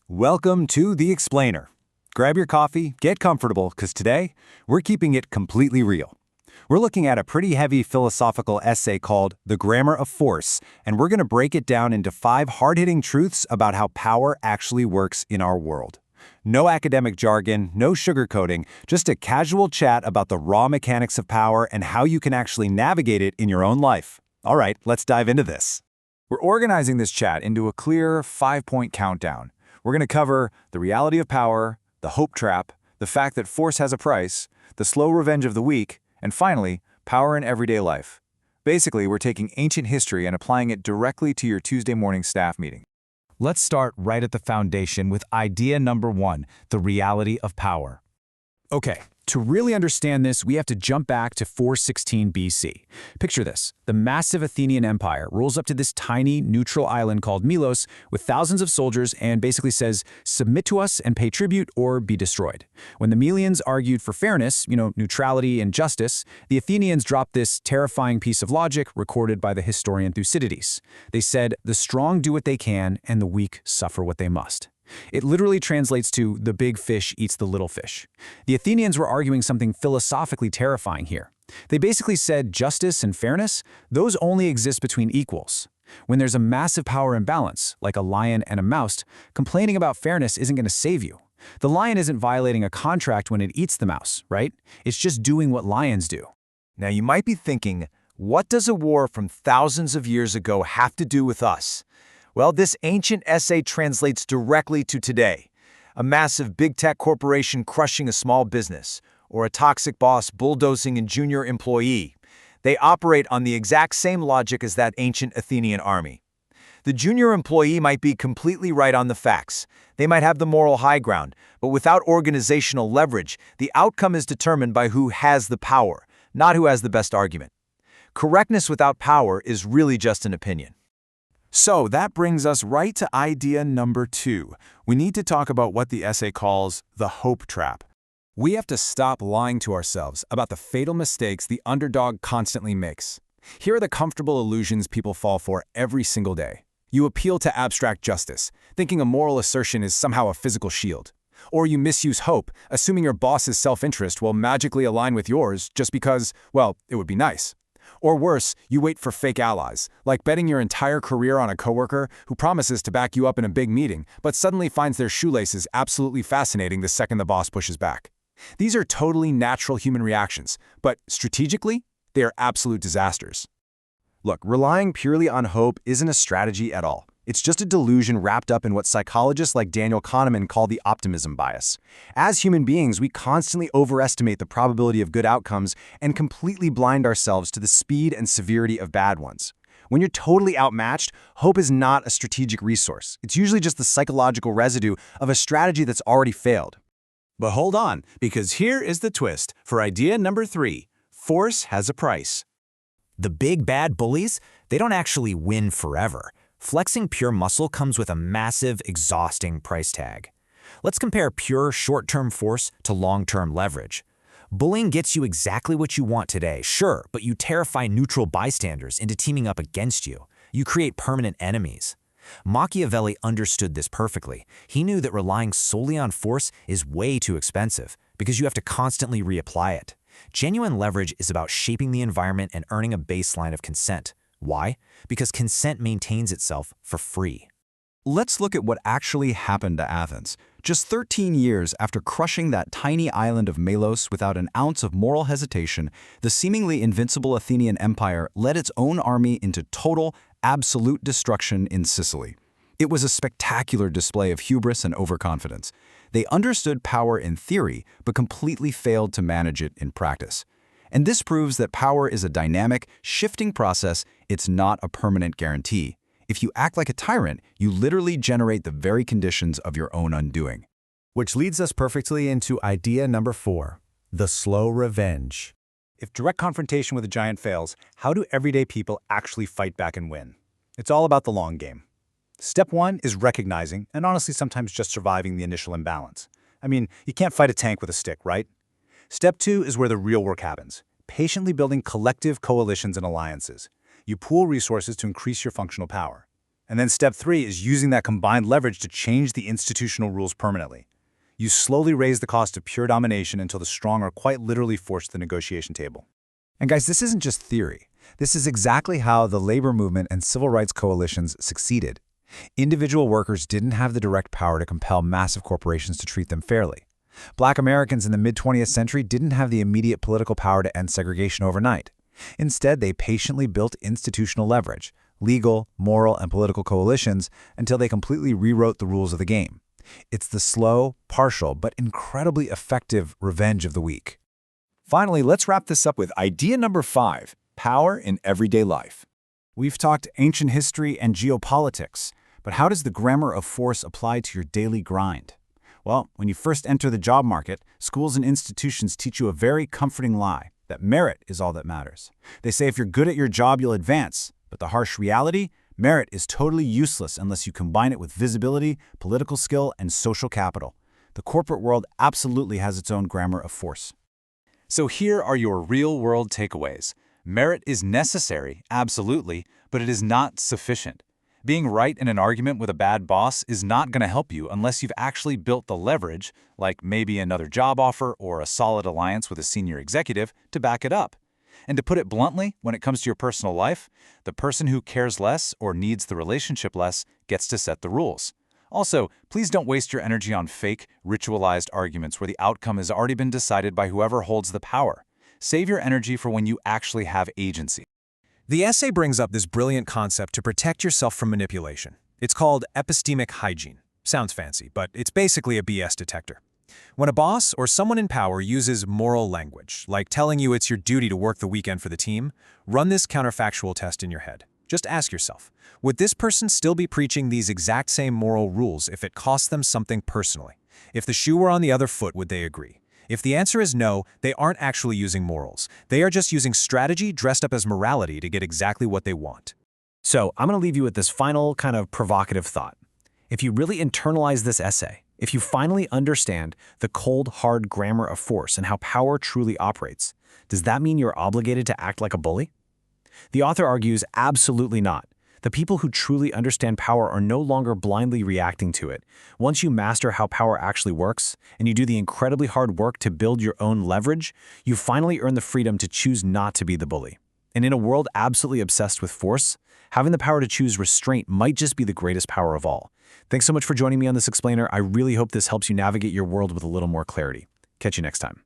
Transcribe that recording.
Welcome to The Explainer. Grab your coffee, get comfortable, because today we're keeping it completely real. We're looking at a pretty heavy philosophical essay called The Grammar of Force, and we're going to break it down into 5 hard-hitting truths about how power actually works in our world. No academic jargon, no sugarcoating, just a casual chat about the raw mechanics of power and how you can actually navigate it in your own life. All right, let's dive into this. We're organizing this chat into a clear 5-point countdown. We're going to cover the reality of power, the hope trap, the fact that force has a price, the slow revenge of the weak, and finally, power in everyday life. Basically, we're taking ancient history and applying it directly to your Tuesday morning staff meeting. Let's start right at the foundation with idea number 1, the reality of power. Okay, to really understand this, we have to jump back to 416 BC. Picture this. The massive Athenian Empire rolls up to this tiny, neutral island called Milos with thousands of soldiers and basically says, submit to us and pay tribute or be destroyed. When the Melians argued for fairness, neutrality and justice, the Athenians dropped this terrifying piece of logic recorded by the historian Thucydides. They said, the strong do what they can and the weak suffer what they must. It literally translates to the big fish eats the little fish. The Athenians were arguing something philosophically terrifying here. They basically said justice and fairness, those only exist between equals. When there's a massive power imbalance, like a lion and a mouse, complaining about fairness isn't going to save you. The lion isn't violating a contract when it eats the mouse, right? It's just doing what lions do. Now you might be thinking, what does a war from thousands of years ago have to do with us? Well, this ancient essay translates directly to today. A massive big tech corporation crushing a small business, or a toxic boss bulldozing a junior employee. They operate on the exact same logic as that ancient Athenian army. The junior employee might be completely right on the facts. They might have the moral high ground, but without organizational leverage, the outcome is determined by who has the power, not who has the best argument. Correctness without power is really just an opinion. So that brings us right to idea number 2. We need to talk about what the essay calls the hope trap. We have to stop lying to ourselves about the fatal mistakes the underdog constantly makes. Here are the comfortable illusions people fall for every single day. You appeal to abstract justice, thinking a moral assertion is somehow a physical shield. Or you misuse hope, assuming your boss's self-interest will magically align with yours just because, well, it would be nice. Or worse, you wait for fake allies, like betting your entire career on a coworker who promises to back you up in a big meeting, but suddenly finds their shoelaces absolutely fascinating the second the boss pushes back. These are totally natural human reactions, but strategically, they are absolute disasters. Look, relying purely on hope isn't a strategy at all. It's just a delusion wrapped up in what psychologists like Daniel Kahneman call the optimism bias. As human beings, we constantly overestimate the probability of good outcomes and completely blind ourselves to the speed and severity of bad ones. When you're totally outmatched, hope is not a strategic resource. It's usually just the psychological residue of a strategy that's already failed. But hold on, because here is the twist for idea number 3. Force has a price. The big bad bullies, they don't actually win forever. Flexing pure muscle comes with a massive, exhausting price tag. Let's compare pure short-term force to long-term leverage. Bullying gets you exactly what you want today, sure, but you terrify neutral bystanders into teaming up against you. You create permanent enemies. Machiavelli understood this perfectly. He knew that relying solely on force is way too expensive because you have to constantly reapply it. Genuine leverage is about shaping the environment and earning a baseline of consent. Why? Because consent maintains itself for free. Let's look at what actually happened to Athens. Just 13 years after crushing that tiny island of Melos without an ounce of moral hesitation, the seemingly invincible Athenian Empire led its own army into total, absolute destruction in Sicily. It was a spectacular display of hubris and overconfidence. They understood power in theory, but completely failed to manage it in practice. And this proves that power is a dynamic, shifting process. It's not a permanent guarantee. If you act like a tyrant, you literally generate the very conditions of your own undoing. Which leads us perfectly into idea number 4, the slow revenge. If direct confrontation with a giant fails, how do everyday people actually fight back and win? It's all about the long game. Step 1 is recognizing, and honestly sometimes just surviving the initial imbalance. I mean, you can't fight a tank with a stick, right? Step 2 is where the real work happens, patiently building collective coalitions and alliances. You pool resources to increase your functional power. And then step 3 is using that combined leverage to change the institutional rules permanently. You slowly raise the cost of pure domination until the strong are quite literally forced to the negotiation table. And guys, this isn't just theory. This is exactly how the labor movement and civil rights coalitions succeeded. Individual workers didn't have the direct power to compel massive corporations to treat them fairly. Black Americans in the mid-20th century didn't have the immediate political power to end segregation overnight. Instead, they patiently built institutional leverage, legal, moral, and political coalitions until they completely rewrote the rules of the game. It's the slow, partial, but incredibly effective revenge of the weak. Finally, let's wrap this up with idea number 5, power in everyday life. We've talked ancient history and geopolitics, but how does the grammar of force apply to your daily grind? Well, when you first enter the job market, schools and institutions teach you a very comforting lie, that merit is all that matters. They say if you're good at your job, you'll advance, but the harsh reality? Merit is totally useless unless you combine it with visibility, political skill, and social capital. The corporate world absolutely has its own grammar of force. So here are your real-world takeaways. Merit is necessary, absolutely, but it is not sufficient. Being right in an argument with a bad boss is not going to help you unless you've actually built the leverage, like maybe another job offer or a solid alliance with a senior executive, to back it up. And to put it bluntly, when it comes to your personal life, the person who cares less or needs the relationship less gets to set the rules. Also, please don't waste your energy on fake, ritualized arguments where the outcome has already been decided by whoever holds the power. Save your energy for when you actually have agency. The essay brings up this brilliant concept to protect yourself from manipulation. It's called epistemic hygiene. Sounds fancy, but it's basically a BS detector. When a boss or someone in power uses moral language, like telling you it's your duty to work the weekend for the team, run this counterfactual test in your head. Just ask yourself, would this person still be preaching these exact same moral rules if it cost them something personally? If the shoe were on the other foot, would they agree? If the answer is no, they aren't actually using morals. They are just using strategy dressed up as morality to get exactly what they want. So I'm going to leave you with this final kind of provocative thought. If you really internalize this essay, if you finally understand the cold, hard grammar of force and how power truly operates, does that mean you're obligated to act like a bully? The author argues absolutely not. The people who truly understand power are no longer blindly reacting to it. Once you master how power actually works, and you do the incredibly hard work to build your own leverage, you finally earn the freedom to choose not to be the bully. And in a world absolutely obsessed with force, having the power to choose restraint might just be the greatest power of all. Thanks so much for joining me on this explainer. I really hope this helps you navigate your world with a little more clarity. Catch you next time.